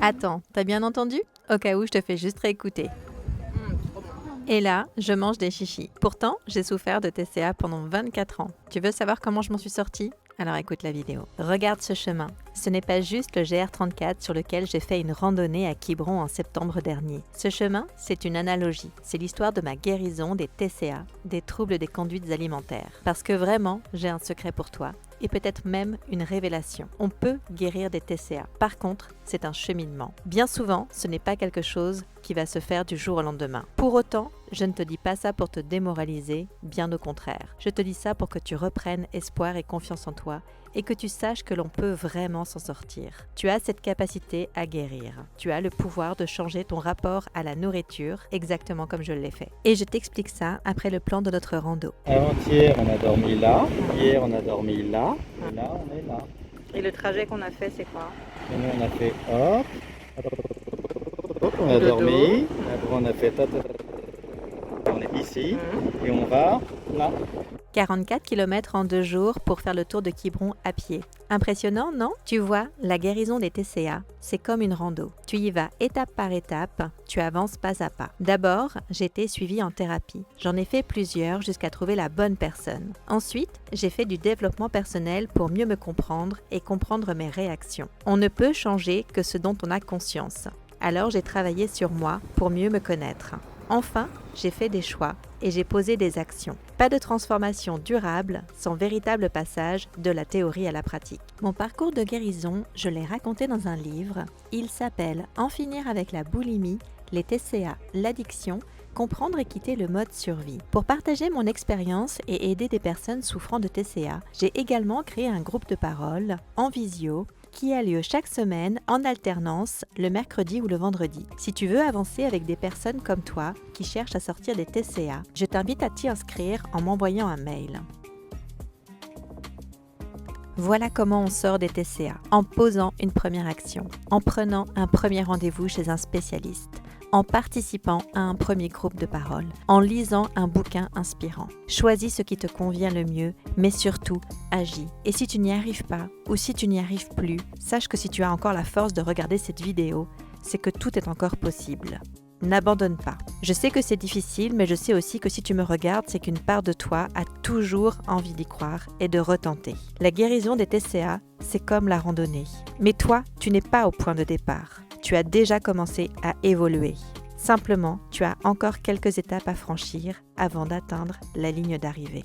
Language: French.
Attends, t'as bien entendu? Au cas où, je te fais juste réécouter. Et là, je mange des chichis. Pourtant, j'ai souffert de TCA pendant 24 ans. Tu veux savoir comment je m'en suis sortie? Alors écoute la vidéo. Regarde ce chemin. Ce n'est pas juste le GR34 sur lequel j'ai fait une randonnée à Quiberon en septembre dernier. Ce chemin, c'est une analogie. C'est l'histoire de ma guérison des TCA, des troubles des conduites alimentaires. Parce que vraiment, j'ai un secret pour toi. Et peut-être même une révélation. On peut guérir des TCA. Par contre, c'est un cheminement. Bien souvent, ce n'est pas quelque chose qui va se faire du jour au lendemain. Pour autant, je ne te dis pas ça pour te démoraliser, bien au contraire. Je te dis ça pour que tu reprennes espoir et confiance en toi et que tu saches que l'on peut vraiment s'en sortir. Tu as cette capacité à guérir. Tu as le pouvoir de changer ton rapport à la nourriture, exactement comme je l'ai fait. Et je t'explique ça après le plan de notre rando. Avant-hier, on a dormi là. Hier, on a dormi là. Et là, on est là. Et le trajet qu'on a fait, c'est quoi? Et nous, on a fait hop. Hop, on a Dodo. dormi. Après, on a fait on est ici. Et on va là. 44 km en 2 jours pour faire le tour de Quiberon à pied. Impressionnant, non? Tu vois, la guérison des TCA, c'est comme une rando. Tu y vas étape par étape, tu avances pas à pas. D'abord, j'ai été suivie en thérapie. J'en ai fait plusieurs jusqu'à trouver la bonne personne. Ensuite, j'ai fait du développement personnel pour mieux me comprendre et comprendre mes réactions. On ne peut changer que ce dont on a conscience. Alors j'ai travaillé sur moi pour mieux me connaître. Enfin, j'ai fait des choix et j'ai posé des actions. Pas de transformation durable sans véritable passage de la théorie à la pratique. Mon parcours de guérison, je l'ai raconté dans un livre. Il s'appelle « En finir avec la boulimie, les TCA, l'addiction, comprendre et quitter le mode survie ». Pour partager mon expérience et aider des personnes souffrant de TCA, j'ai également créé un groupe de parole en visio qui a lieu chaque semaine en alternance le mercredi ou le vendredi. Si tu veux avancer avec des personnes comme toi qui cherchent à sortir des TCA, je t'invite à t'y inscrire en m'envoyant un mail. Voilà comment on sort des TCA, en posant une première action, en prenant un premier rendez-vous chez un spécialiste, en participant à un premier groupe de parole, en lisant un bouquin inspirant. Choisis ce qui te convient le mieux, mais surtout, agis. Et si tu n'y arrives pas, ou si tu n'y arrives plus, sache que si tu as encore la force de regarder cette vidéo, c'est que tout est encore possible. N'abandonne pas. Je sais que c'est difficile, mais je sais aussi que si tu me regardes, c'est qu'une part de toi a toujours envie d'y croire et de retenter. La guérison des TCA, c'est comme la randonnée. Mais toi, tu n'es pas au point de départ. Tu as déjà commencé à évoluer. Simplement, tu as encore quelques étapes à franchir avant d'atteindre la ligne d'arrivée.